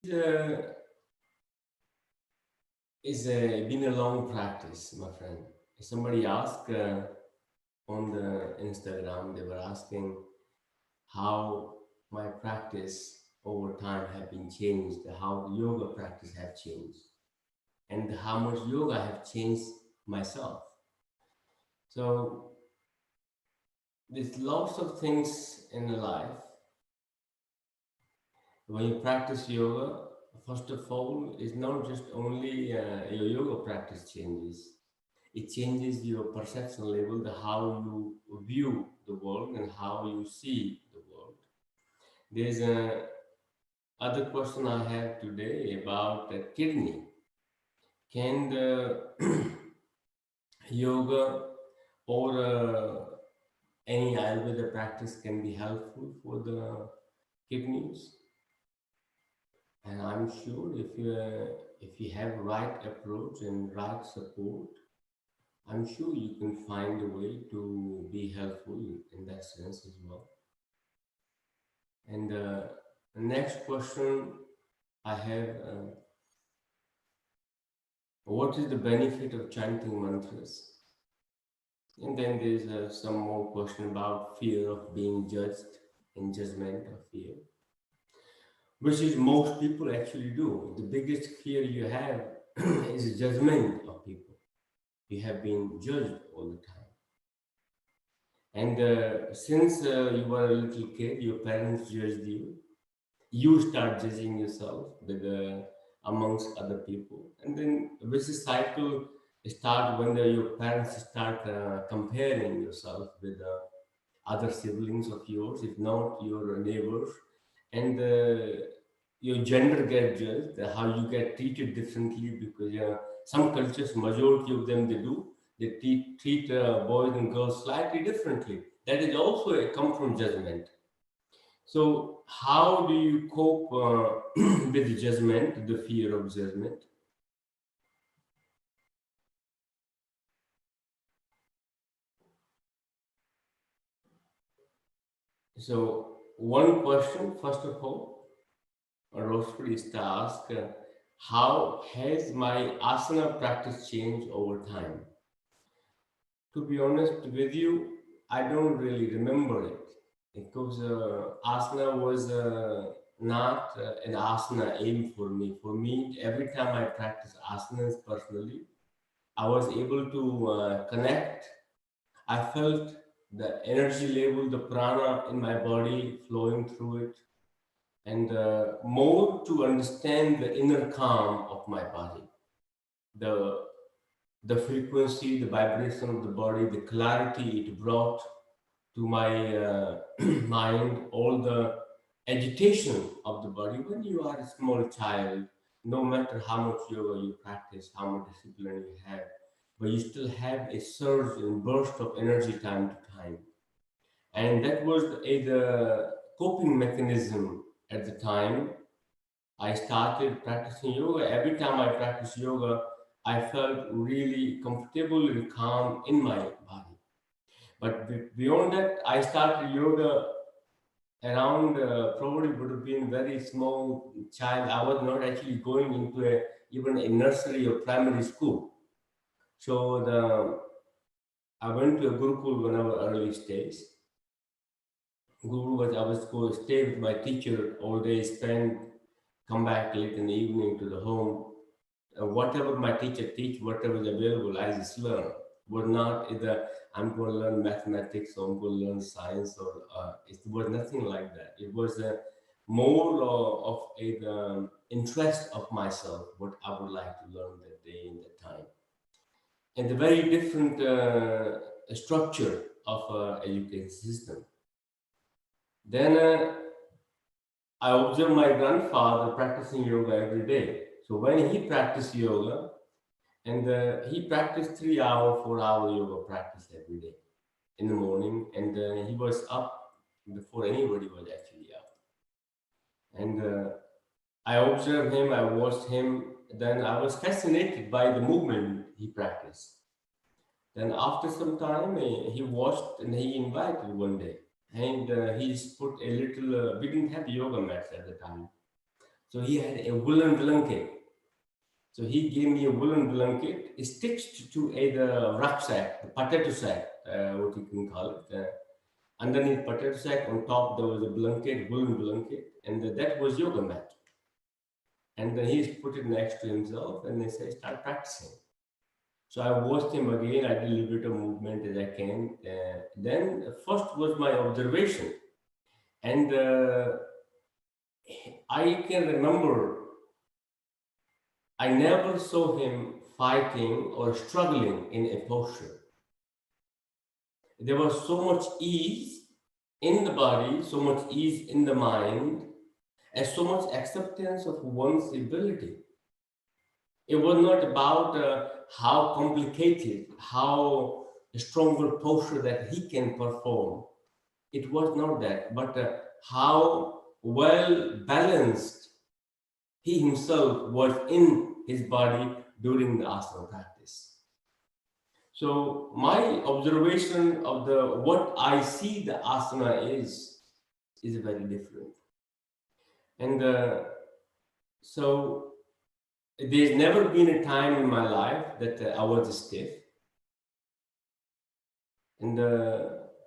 It's been a long practice, my friend. Somebody asked on the Instagram, they were asking how my practice over time have been changed, how the yoga practice have changed, and how much yoga have changed myself. So there's lots of things in life. When you practice yoga, first of all, it's not just only your yoga practice changes. It changes your perception level, the how you view the world and how you see the world. There's a other question I have today about the kidney. Can the yoga or any Ayurveda practice can be helpful for the kidneys? And I'm sure if you have right approach and right support, I'm sure you can find a way to be helpful in that sense as well. And the next question I have, what is the benefit of chanting mantras? And then there's some more question about fear of being judged and judgment of fear, which is most people actually do. The biggest fear you have is judgment of people. You have been judged all the time. And since you were a little kid, your parents judged you. You start judging yourself with amongst other people, and then this cycle start when your parents start comparing yourself with other siblings of yours, if not your neighbors, and your gender get judged, how you get treated differently, because some cultures, majority of them, they treat boys and girls slightly differently. That is also a come from judgment. So, how do you cope with judgment, the fear of judgment? So, one question, first of all, Roseford is to ask, how has my asana practice changed over time? To be honest with you, I don't really remember it, because asana was not an asana aim for me. For me, every time I practice asanas personally, I was able to connect. I felt the energy level, the prana in my body flowing through it, and more to understand the inner calm of my body, the the frequency, the vibration of the body, the clarity it brought to my mind, all the agitation of the body. When you are a small child, no matter how much yoga you practice, how much discipline you have, but you still have a surge and burst of energy time to time. And that was the coping mechanism at the time I started practicing yoga. Every time I practice yoga, I felt really comfortable and calm in my body. But beyond that, I started yoga around probably would have been very small child. I was not actually going into even a nursery or primary school. So I went to a Gurukul when I was early stage. Guru was I was going to stay with my teacher all day, come back late in the evening to the home. Whatever my teacher teach, whatever is available, I just learn. Was not either I'm going to learn mathematics or I'm going to learn science, or it was nothing like that. It was more of a interest of myself, what I would like to learn that day and that time, and the very different structure of education system. Then I observed my grandfather practicing yoga every day. So when he practiced yoga, and he practiced 3 hour, 4 hour yoga practice every day in the morning, and he was up before anybody was actually up. And I observed him, I watched him, then I was fascinated by the movement he practiced. Then after some time, he watched and he invited one day, and he's put a little. We didn't have yoga mats at the time, So he had a woolen blanket. So he gave me a woolen blanket stitched to the rucksack, the potato sack, what you can call it. Underneath potato sack, on top there was a blanket, woolen blanket, and that was yoga mat. And then he put it next to himself, and they say, start practicing. So I watched him again. I did a little bit of movement as I can. Then first was my observation, and I can remember I never saw him fighting or struggling in a posture. There was so much ease in the body, so much ease in the mind, and so much acceptance of one's ability. It was not about how complicated, how stronger posture that he can perform. It was not that, but how well balanced he himself was in his body during the asana practice. So my observation of what I see the asana is very different. And so there's never been a time in my life that I was stiff. And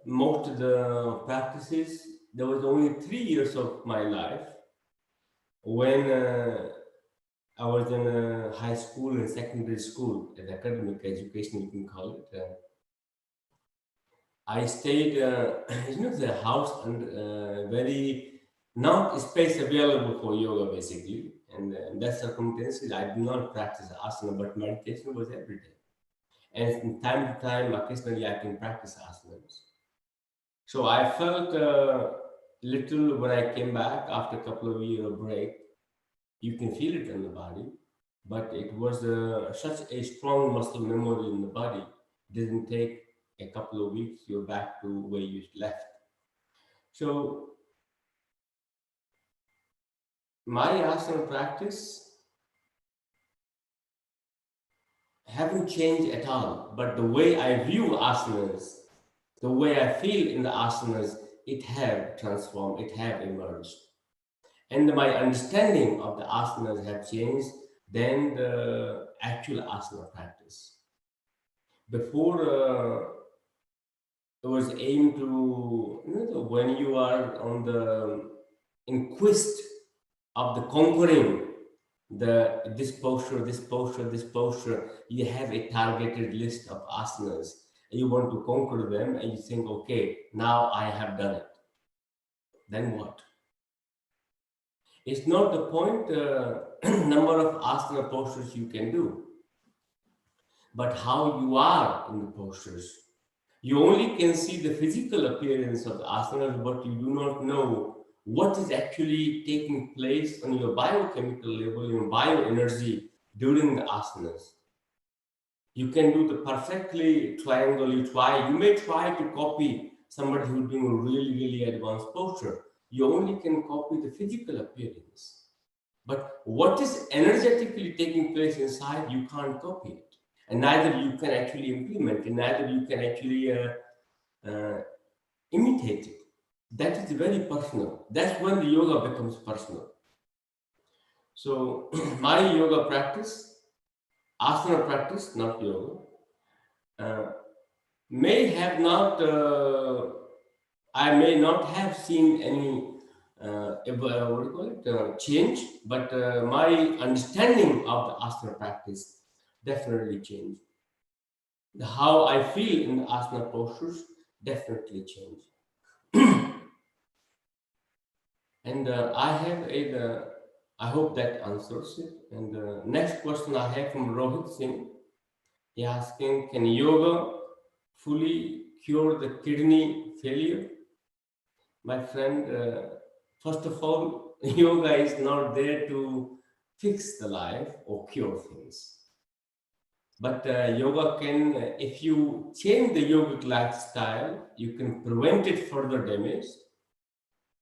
most of the practices, there was only 3 years of my life when I was in high school and secondary school, an academic education, you can call it. I stayed, the house and very not space available for yoga basically. And in that circumstances, I did not practice asana, but meditation was every day. And from time to time, occasionally I can practice asanas. So I felt little when I came back after a couple of years of break. You can feel it in the body, but it was such a strong muscle memory in the body. It didn't take a couple of weeks, you're back to where you left. So my asana practice haven't changed at all, but the way I view asanas, the way I feel in the asanas, it have transformed, it have emerged. And my understanding of the asanas have changed than the actual asana practice. Before, it was aimed to, when you are on the in quest of the conquering this posture, you have a targeted list of asanas, and you want to conquer them, and you think, okay, now I have done it. Then what? It's not the point number of asana postures you can do, but how you are in the postures. You only can see the physical appearance of the asanas, but you do not know what is actually taking place on your biochemical level, your bioenergy during the asanas. You can do the perfectly triangle, you may try to copy somebody who's doing a really, really advanced posture. You only can copy the physical appearance. But what is energetically taking place inside, you can't copy it. And neither you can actually implement it, neither you can actually imitate it. That is very personal. That's when the yoga becomes personal. So my yoga practice, asana practice, not yoga, may have not, I may not have seen any change, but my understanding of the asana practice definitely changed. How I feel in the asana postures definitely changed. And I hope that answers it. And the next question I have from Rohit Singh, he asking, can yoga fully cure the kidney failure? My friend, first of all, yoga is not there to fix the life or cure things. But yoga can, if you change the yogic lifestyle, you can prevent it further damage,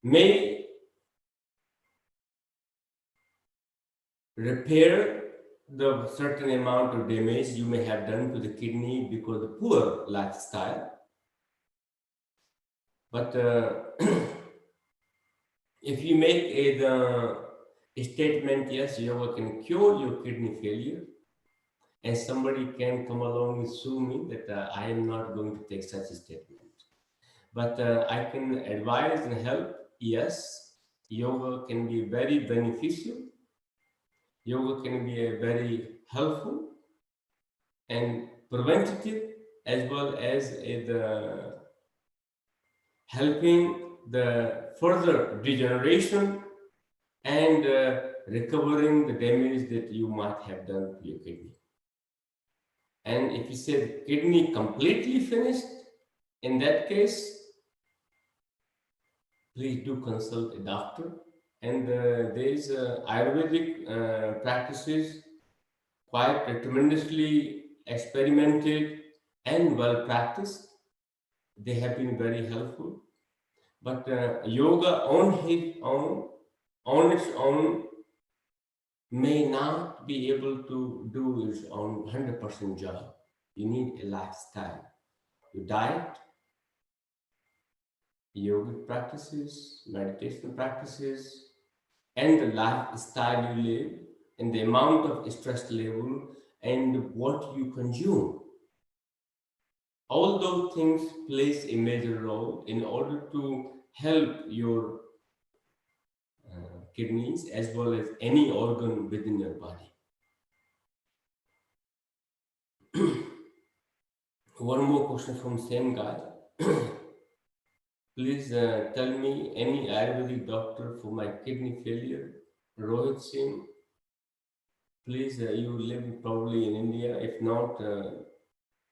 may repair the certain amount of damage you may have done to the kidney because of the poor lifestyle. But if you make statement, yes, yoga can cure your kidney failure, and somebody can come along and sue me that I am not going to take such a statement. But I can advise and help. Yes, yoga can be very beneficial. Yoga can be a very helpful and preventative, as well as the helping the further degeneration and recovering the damage that you might have done to your kidney. And if you say the kidney completely finished, in that case, please do consult a doctor. And there is Ayurvedic practices quite tremendously experimented and well practiced. They have been very helpful. But yoga on its own, may not be able to do its own 100% job. You need a lifestyle. Your diet, yogic practices, meditation practices, and the lifestyle you live, and the amount of stress level, and what you consume. All those things plays a major role in order to help your kidneys as well as any organ within your body. One more question from same guy. Please tell me any Ayurvedic doctor for my kidney failure. Rohit Singh, please, you live probably in India. If not,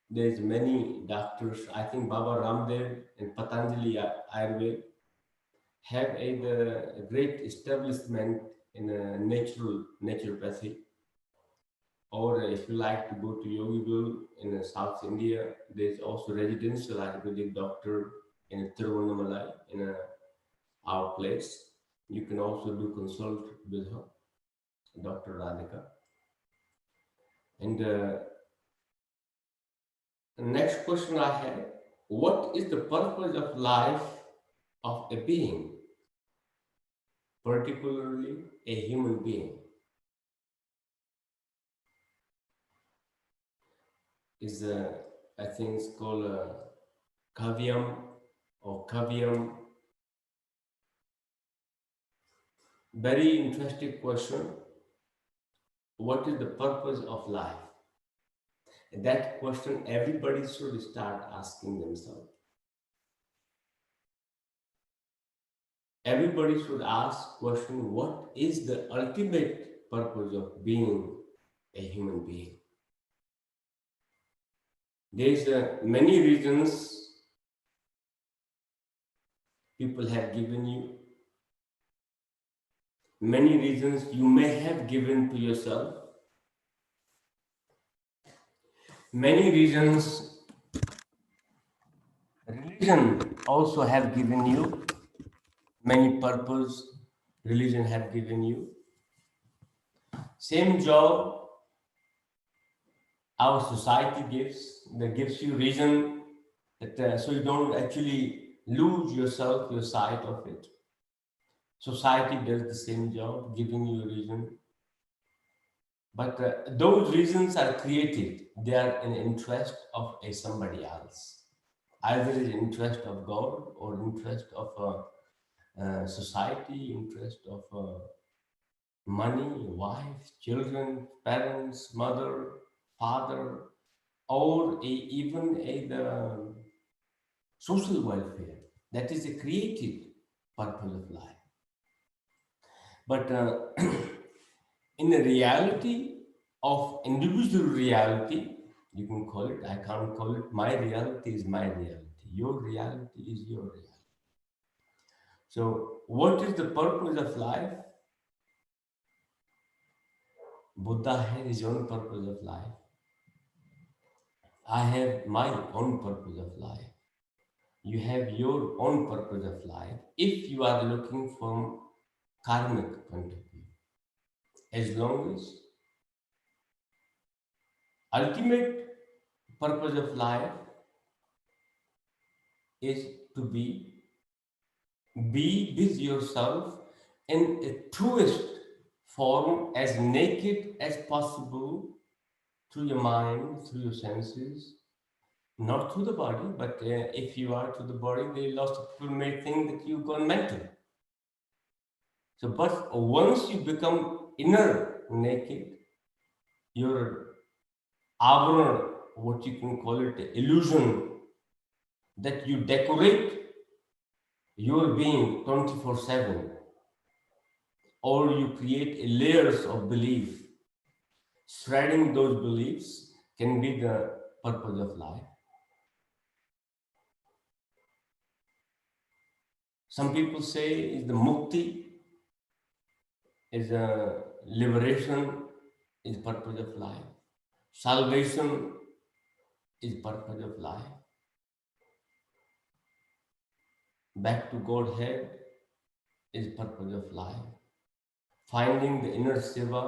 there's many doctors. I think Baba Ramdev and Patanjali Ayurveda have a great establishment in naturopathy. Or if you like to go to Yogiville in South India, there's also residential Ayurvedic doctor in Tiruvannamalai in our place. You can also do consult with her, Dr. Radhika. And the next question I have, what is the purpose of life of a being, particularly a human being? Is I think it's called kavyam or kavyam. Very interesting question. What is the purpose of life? That question everybody should start asking themselves. Everybody should ask question, what is the ultimate purpose of being a human being? There's many reasons people have given you, many reasons you may have given to yourself, many reasons religion also have given you, many purpose religion have given you. Same job our society gives, that gives you reason that so you don't actually lose yourself, your sight of it. Society does the same job, giving you a reason. But those reasons are created. They are in interest of somebody else. Either in interest of God or interest of society, interest of money, wife, children, parents, mother, father, or even the social welfare. That is a created purpose of life. But in the reality of individual reality, you can call it, I can't call it, my reality is my reality. Your reality is your reality. So what is the purpose of life? Buddha had his own purpose of life. I have my own purpose of life. You have your own purpose of life if you are looking from karmic point of view. As long as ultimate purpose of life is to be with yourself in a truest form as naked as possible through your mind, through your senses, not through the body, but if you are to the body, they lots of people may think that you've gone mental. So, but once you become inner naked, your avana, what you can call it, illusion, that you decorate your being 24/7, or you create layers of belief. Shredding those beliefs can be the purpose of life. Some people say is the mukti, is a liberation, is purpose of life. Salvation is purpose of life. Back to Godhead is purpose of life. Finding the inner Shiva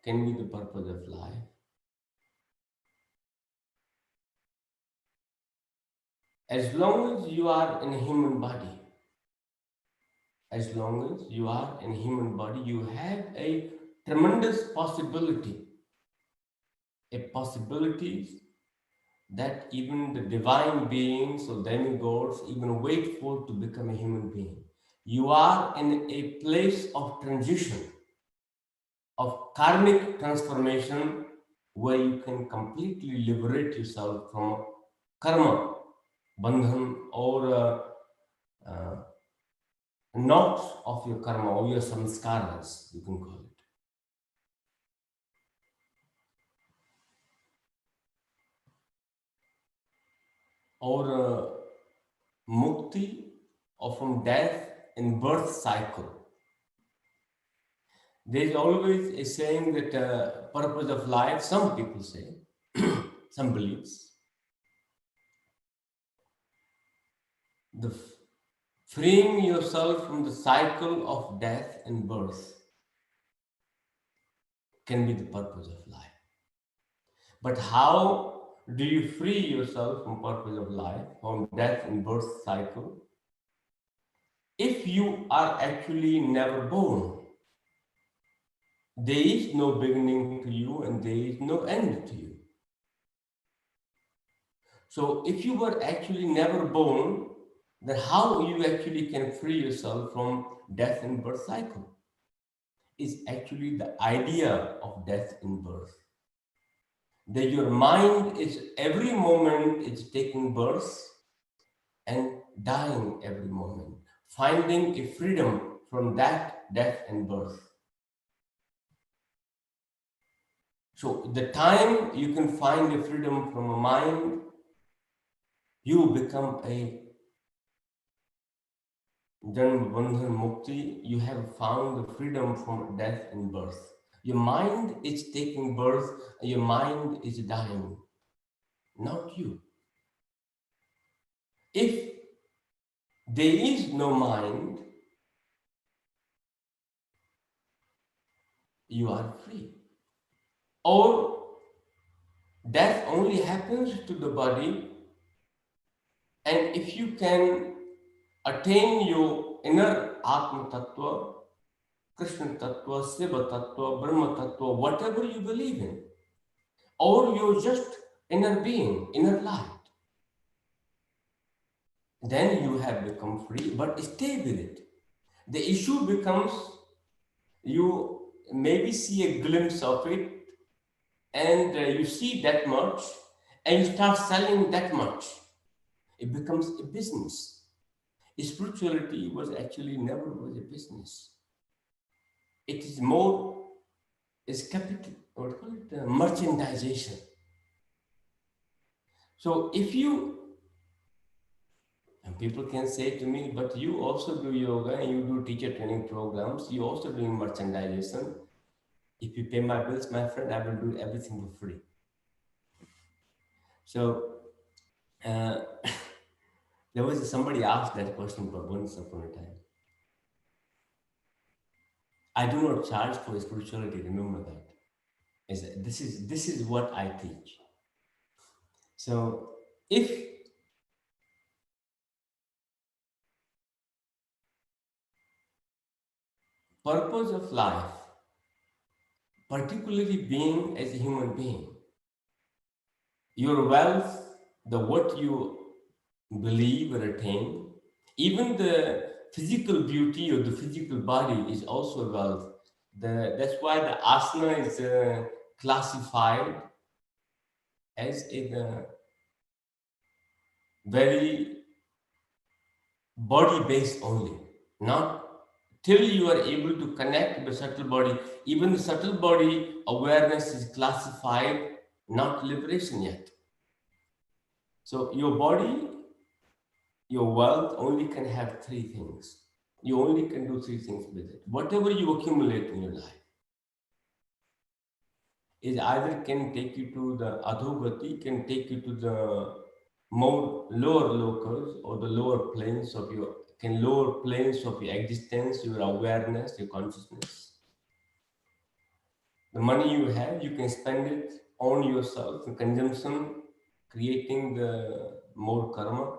can be the purpose of life. As long as you are in a human body, as long as you are in a human body, you have a tremendous possibility, a possibility that even the divine beings or demigods even wait for to become a human being. You are in a place of transition, of karmic transformation, where you can completely liberate yourself from karma, bandhan, or knots of your karma or your samskaras, you can call it. Or mukti, or from death and birth cycle. There is always a saying that purpose of life, some people say, some beliefs, the freeing yourself from the cycle of death and birth can be the purpose of life. But how do you free yourself from purpose of life, from death and birth cycle, if you are actually never born? There is no beginning to you and there is no end to you. So if you were actually never born, then how you actually can free yourself from death and birth cycle? Is actually the idea of death and birth. That your mind is every moment is taking birth and dying every moment, finding a freedom from that death and birth. So the time you can find a freedom from a mind, you become a Janma Bandhan Mukti, you have found the freedom from death and birth. Your mind is taking birth, your mind is dying, not you. If there is no mind, you are free. Or death only happens to the body, and if you can attain your inner Atma Tattva, Krishna Tattva, Shiva Tattva, Brahma Tattva, whatever you believe in, or you're just inner being, inner light, then you have become free, but stay with it. The issue becomes you maybe see a glimpse of it and you see that much and you start selling that much. It becomes a business. Spirituality was actually never was a business. It is more, is capital, what call it, merchandisation. So if you, and people can say to me, but you also do yoga and you do teacher training programs, you also doing merchandisation. If you pay my bills, my friend, I will do everything for free. So there was somebody asked that question for once upon a time. I do not charge for spirituality, remember that. This is what I teach. So if purpose of life particularly being as a human being. Your wealth, the what you believe or attain, even the physical beauty of the physical body is also wealth. That's why the asana is classified as a very body based only, not till you are able to connect with the subtle body. Even the subtle body awareness is classified not liberation yet. So your body, your wealth only can have three things. You only can do three things with it. Whatever you accumulate in your life is either can take you to the adhogati, can take you to the more lower locals or the lower planes of your can lower planes of your existence, your awareness, your consciousness. The money you have, you can spend it on yourself in consumption, creating the more karma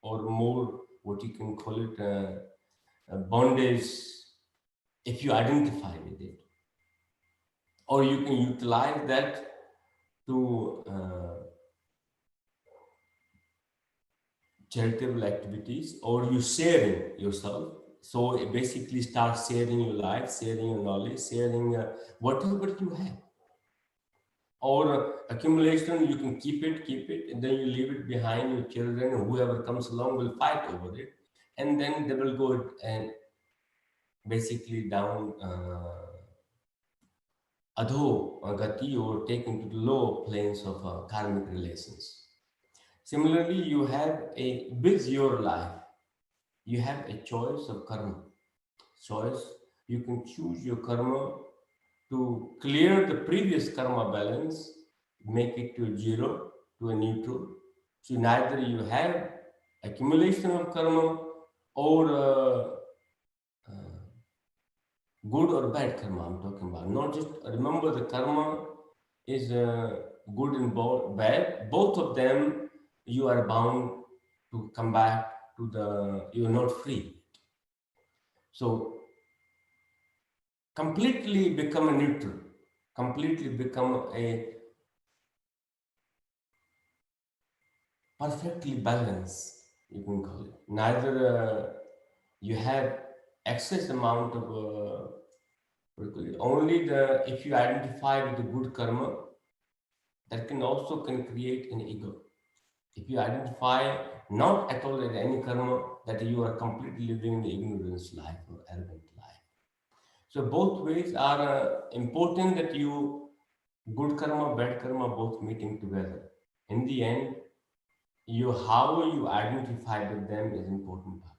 or more what you can call it bondage if you identify with it, or you can utilize that to charitable activities, or you sharing yourself. So it basically start sharing your life, sharing your knowledge, sharing whatever you have. Or accumulation, you can keep it, and then you leave it behind. Your children, whoever comes along, will fight over it, and then they will go and basically down adho gati, or taken to the low planes of karmic relations. Similarly, you have a with your life, you have a choice of karma. Choice, you can choose your karma to clear the previous karma balance, make it to zero, to a neutral. So neither you have accumulation of karma or good or bad karma. I'm talking about not just remember the karma is good and bad. Both of them you are bound to come back to the. You are not free. So completely become a neutral. Completely become a perfectly balanced, you can call it. Neither you have excess amount of only the if you identify with the good karma, that can also can create an ego. If you identify not at all with any karma, that you are completely living the ignorance life or arrogant life. So both ways are important, that you good karma, bad karma, both meeting together. In the end, you how you identify with them is important part.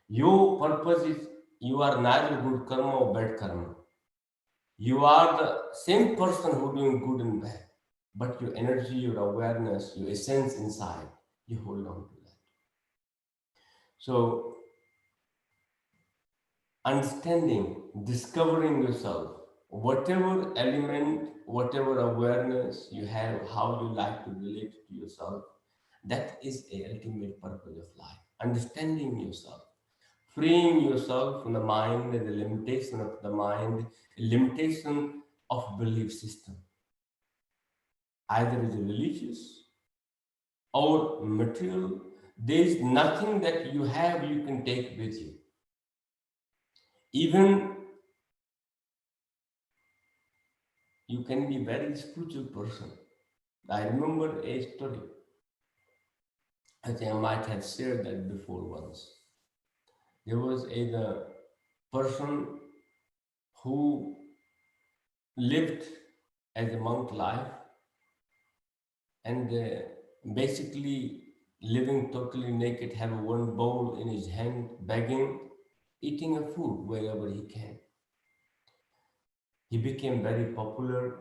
Your purpose is you are neither good karma or bad karma. You are the same person who doing good and bad, but your energy, your awareness, your essence inside, you hold on to that. So understanding, discovering yourself, whatever element, whatever awareness you have, how you like to relate to yourself, that is a ultimate purpose of life. Understanding yourself, freeing yourself from the mind and the limitation of the mind, limitation of belief system, either is religious or material. There is nothing that you have you can take with you. Even you can be very spiritual person. I remember a story. I think I might have shared that before once. There was a person who lived as a monk life, and basically living totally naked, have one bowl in his hand, begging, eating a food wherever he can. He became very popular.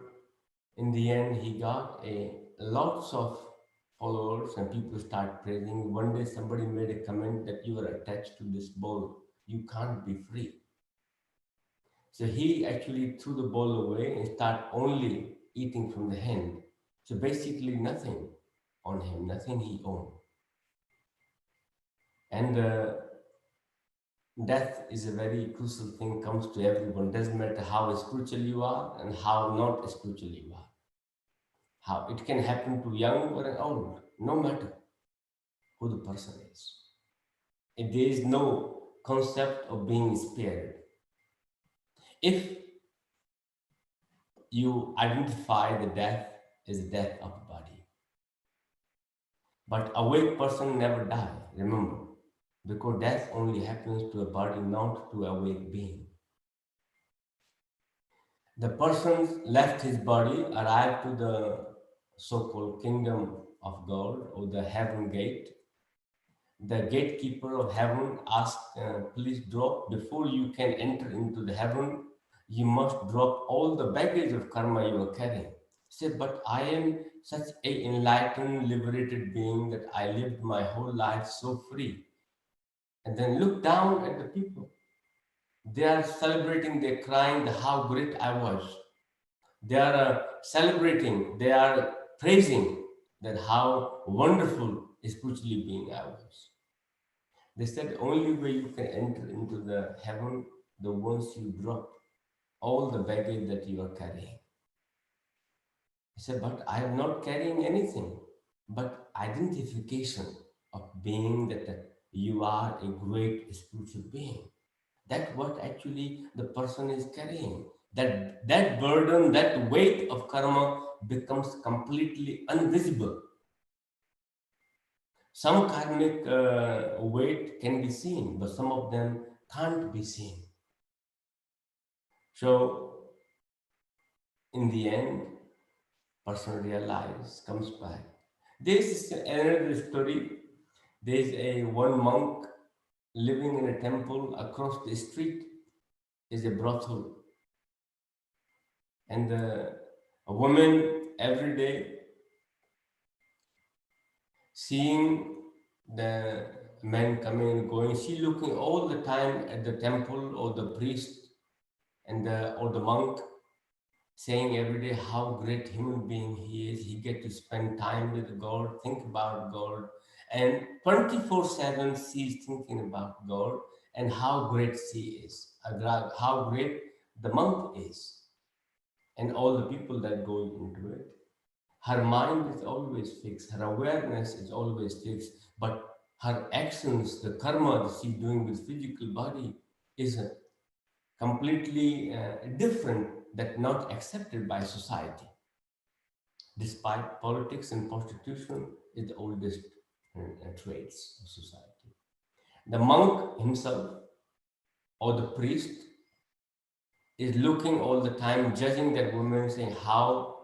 In the end, he got a lots of followers, and people start praising. One day, somebody made a comment that you are attached to this bowl, you can't be free. So he actually threw the bowl away and start only eating from the hand. So basically, nothing on him, nothing he owned. And Death is a very crucial thing, comes to everyone. Doesn't matter how spiritual you are and how not spiritual you are. How it can happen to young or old, no matter who the person is. If there is no concept of being spared. If you identify the death as the death of the body, but awake person never die, remember, because death only happens to a body, not to a awake being. The person left his body, arrived to the so-called kingdom of God or the heaven gate. The gatekeeper of heaven asked, please drop, before you can enter into the heaven, you must drop all the baggage of karma you are carrying. He said, but I am such an enlightened, liberated being that I lived my whole life so free. And then look down at the people. They are celebrating, they're crying, how great I was. They are celebrating, they are praising that how wonderful spiritually being I was. They said only way you can enter into the heaven, the once you drop all the baggage that you are carrying. He said, but I am not carrying anything but identification of being that you are a great spiritual being. That's what actually the person is carrying. That burden, that weight of karma becomes completely invisible. Some karmic weight can be seen, but some of them can't be seen. So, in the end, person realizes, comes back. This is another story. There is a one monk living in a temple. Across the street is a brothel, and a woman every day seeing the men coming and going, she looking all the time at the temple or the priest and or the monk, saying every day how great human being he is. He get to spend time with God, think about God, and 24/7 she's thinking about God and how great she is, how great the monk is, and all the people that go into it. Her mind is always fixed, her awareness is always fixed, but her actions, the karma that she's doing with physical body is completely different, that not accepted by society. Despite politics and prostitution is the oldest traits of society. The monk himself or the priest is looking all the time, judging that woman, saying how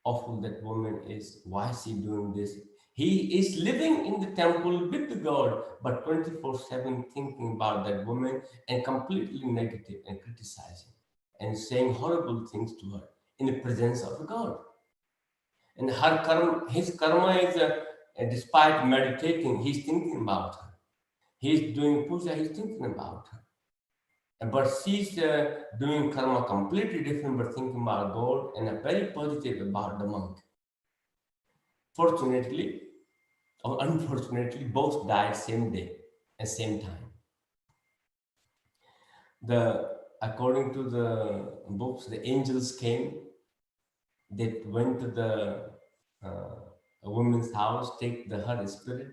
awful that woman is, why is she doing this? He is living in the temple with the God, but 24/7 thinking about that woman and completely negative and criticizing and saying horrible things to her in the presence of the God. And her karma, his karma is, despite meditating, he's thinking about her. He's doing puja, he's thinking about her. But she's doing karma completely different, but thinking about God and very positive about the monk. Fortunately or unfortunately, both died same day at same time. According to the books, the angels came. They went to the a woman's house, take her spirit,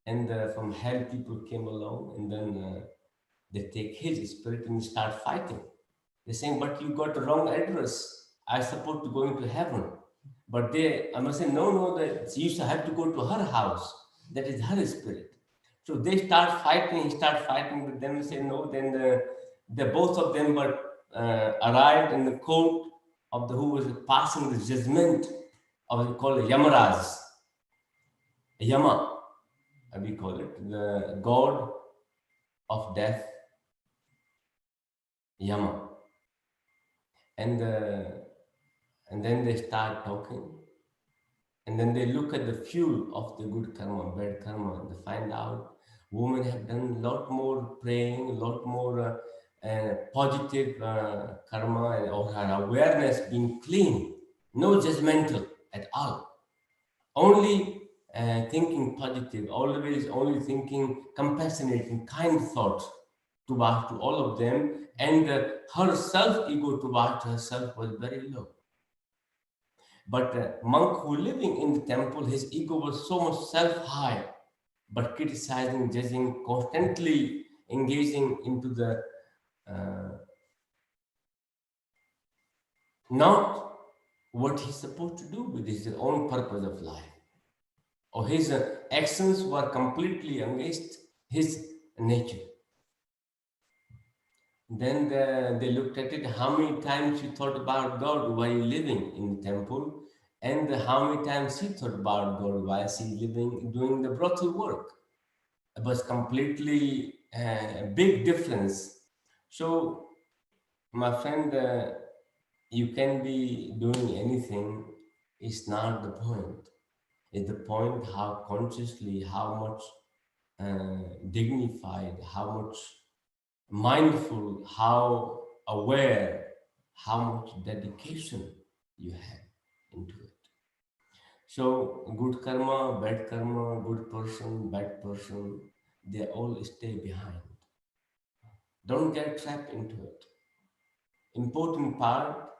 and from hell people came along, and then they take his spirit and start fighting. They're saying, but you got the wrong address. I supposed to go into heaven. But I must say, no, that you have to go to her house. That is her spirit. So they start fighting with them and say, no, then the both of them were arrived in the court of who was passing the judgment of, we call it Yamaraj. Yama, we call it, the god of death, Yama. And then they start talking. And then they look at the fuel of the good karma, bad karma, and they find out women have done a lot more praying, a lot more positive karma, and or her awareness being clean, no judgmental at all. Only thinking positive, always only thinking compassionate and kind thoughts. towards to all of them, and her self-ego towards herself was very low. But a monk who living in the temple, his ego was so much self-high, but criticizing, judging, constantly engaging into the uh, not what he's supposed to do with his own purpose of life. Or his actions were completely against his nature. Then they looked at it, how many times you thought about God while living in the temple, and how many times she thought about God while she living, doing the brothel work. It was completely a big difference. So, my friend, you can be doing anything, is not the point. It's the point how consciously, how much dignified, how much mindful, how aware, how much dedication you have into it. So, good karma, good person, bad person, they all stay behind. Don't get trapped into it. Important part,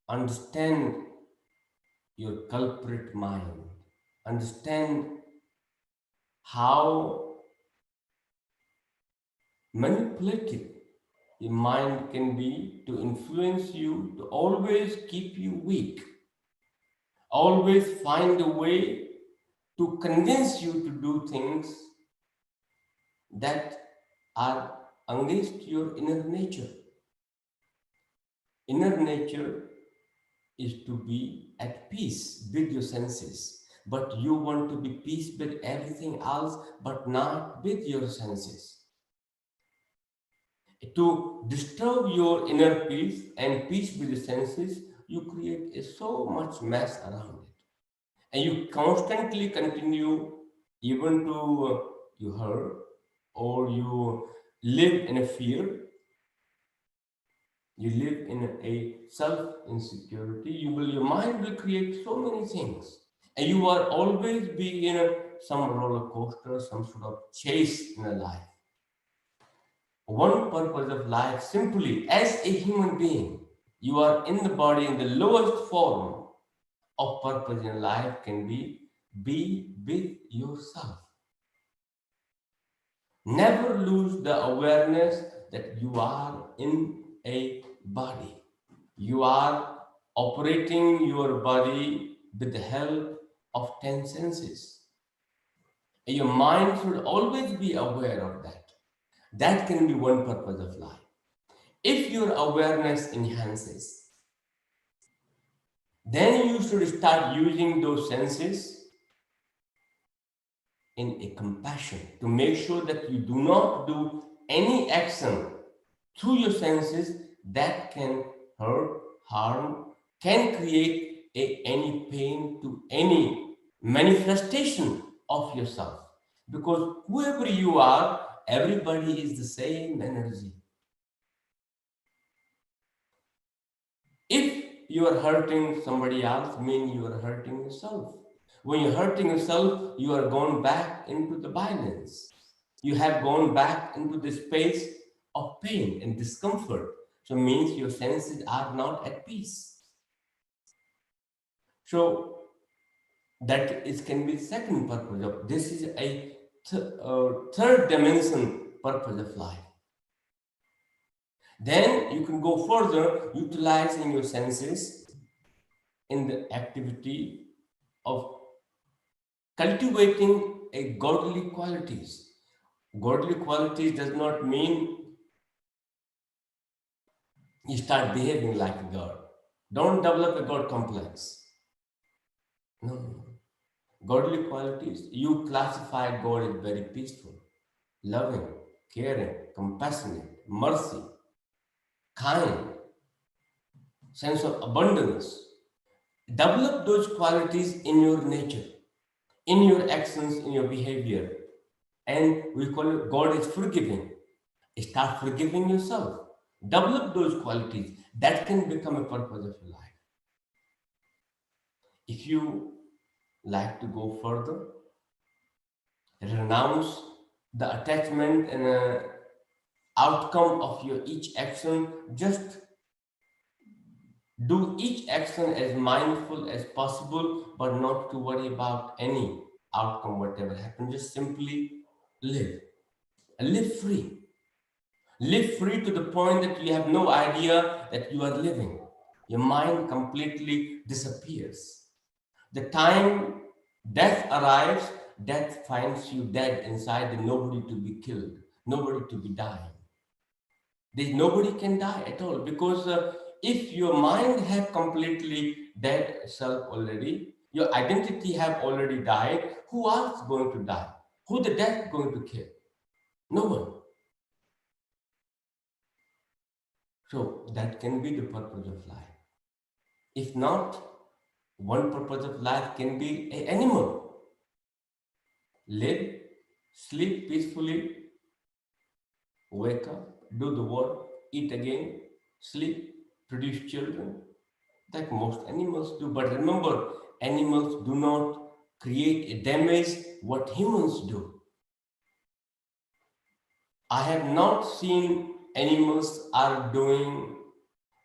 understand your culprit mind. Understand how manipulative your mind can be to influence you, to always keep you weak, always find a way to convince you to do things that are against your inner nature. Inner nature is to be at peace with your senses, but you want to be peace with everything else, but not with your senses. To disturb your inner peace and peace with the senses, you create so much mess around it. And you constantly continue even to you hurt or you live in a fear, you live in a self-insecurity, your mind will create so many things. And you are always be in some roller coaster, some sort of chase in a life. One purpose of life simply as a human being, you are in the body in the lowest form of purpose in life can be with yourself. Never lose the awareness that you are in a body. You are operating your body with the help of 10 senses. And your mind should always be aware of that. That can be one purpose of life. If your awareness enhances, then you should start using those senses in a compassion to make sure that you do not do any action through your senses that can hurt, harm, can create any pain to any manifestation of yourself. Because whoever you are, everybody is the same energy. If you are hurting somebody else, mean you are hurting yourself. When you're hurting yourself, you are going back into the violence. You have gone back into the space of pain and discomfort. So it means your senses are not at peace. So that is can be second purpose of this is a third dimension purpose of life. Then you can go further, utilizing your senses in the activity of cultivating a godly qualities. Godly qualities does not mean you start behaving like a god. Don't develop a god complex. No, no, no. Godly qualities, you classify God as very peaceful, loving, caring, compassionate, mercy, kind, sense of abundance. Develop those qualities in your nature, in your actions, in your behavior. And we call it God is forgiving. Start forgiving yourself. Develop those qualities. That can become a purpose of your life. If you like to go further, renounce the attachment and outcome of your each action. Just do each action as mindful as possible, but not to worry about any outcome, whatever happens. Just simply live. And live free. Live free to the point that you have no idea that you are living. Your mind completely disappears. The time death arrives, death finds you dead inside and nobody to be killed, nobody to be dying. There's nobody can die at all because if your mind have completely dead self already, your identity have already died, who else going to die? Who the death going to kill? No one. So that can be the purpose of life. If not, one purpose of life can be an animal. Live, sleep peacefully, wake up, do the work, eat again, sleep, produce children, like most animals do. But remember, animals do not create a damage what humans do. I have not seen animals are doing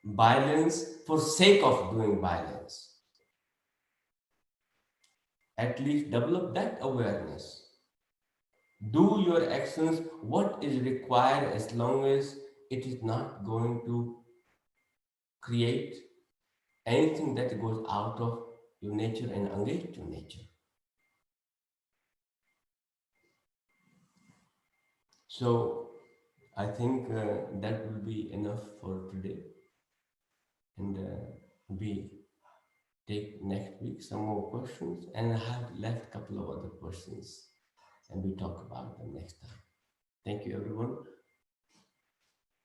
violence for sake of doing violence. At least develop that awareness. Do your actions what is required as long as it is not going to create anything that goes out of your nature and against your nature. So I think that will be enough for today, and we take next week some more questions, and I have left a couple of other questions, and we talk about them next time. Thank you, everyone.